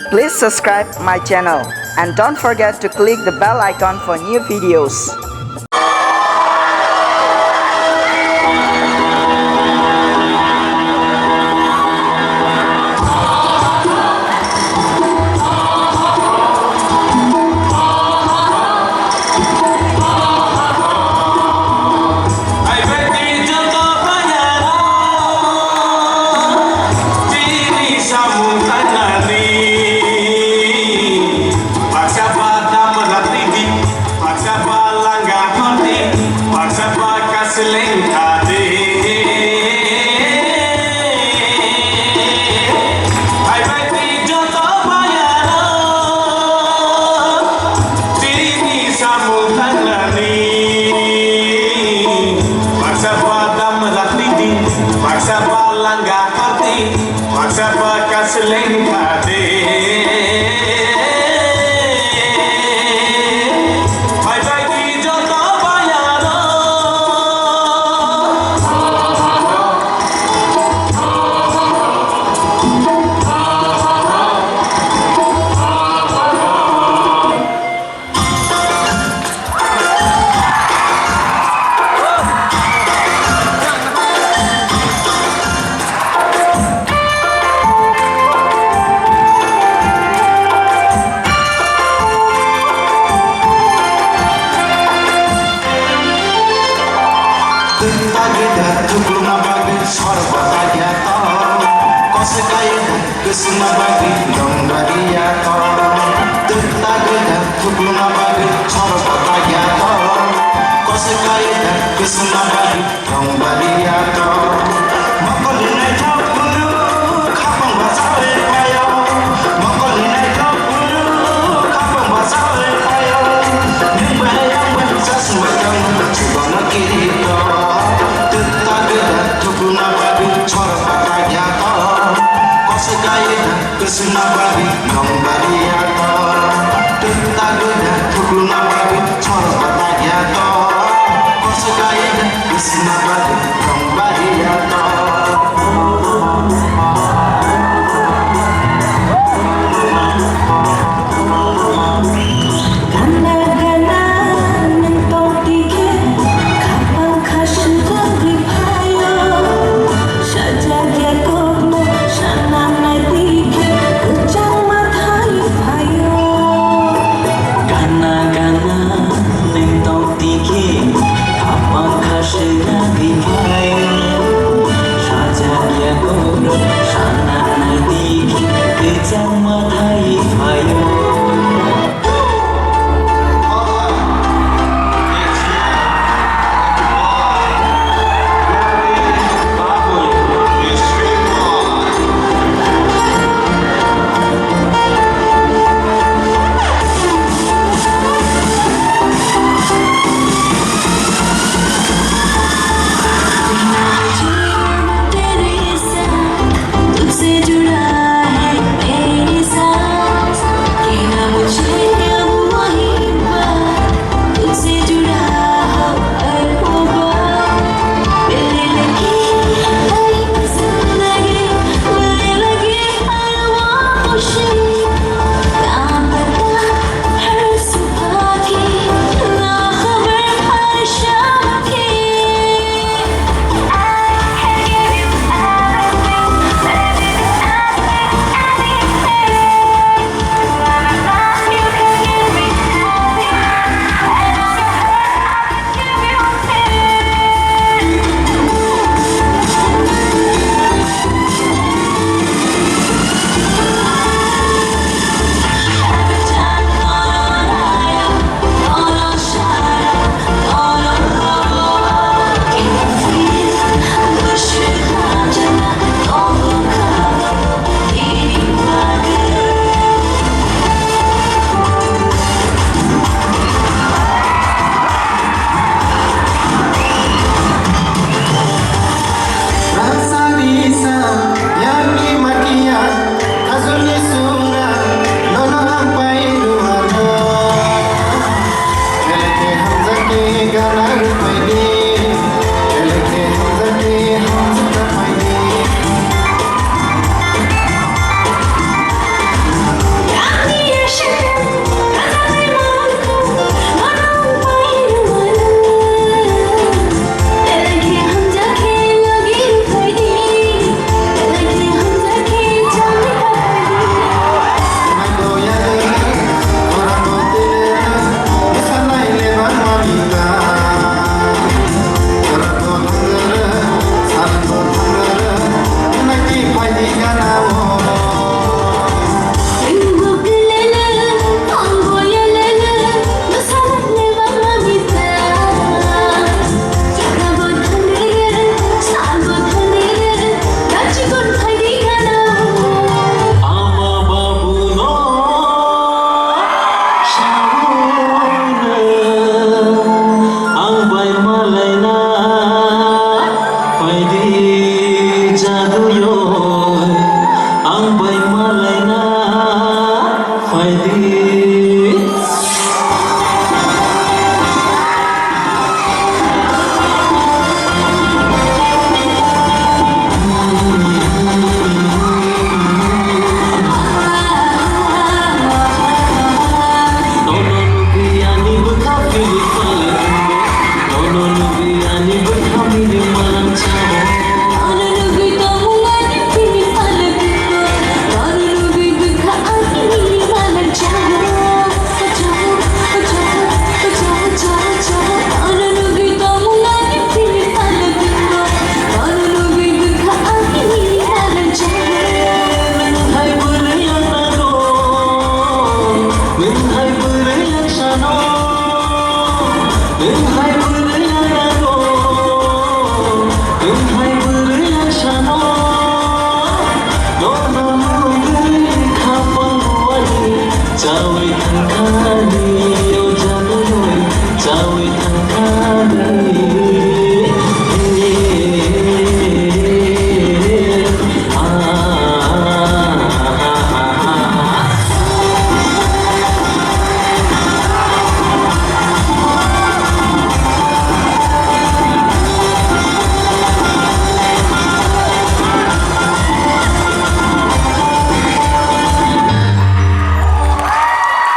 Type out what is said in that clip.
Please subscribe my channel and don't forget to click the bell icon for new videos. Paksa palang gak ngerti, paksa bekas lengkade. Bye-bye di Joto Bayaro. Kesuna bagi dong badia tong tertaga tukuna bagi sorba bagia tong kosekaya kesuna bagi dong badia tong makolina jaburu kapang basawe payo makolina jaburu kapang basawe payo nimbaya yang sesuai yang coba nakiri tertaga tukuna bagi sorba bagia tong kesuna babi dong badia tong tertaga tukuna babi sorba bagia tong kosekaya kesuna babi dong badia tong. Gana gana neng tong tiki, apa kasih Chào thân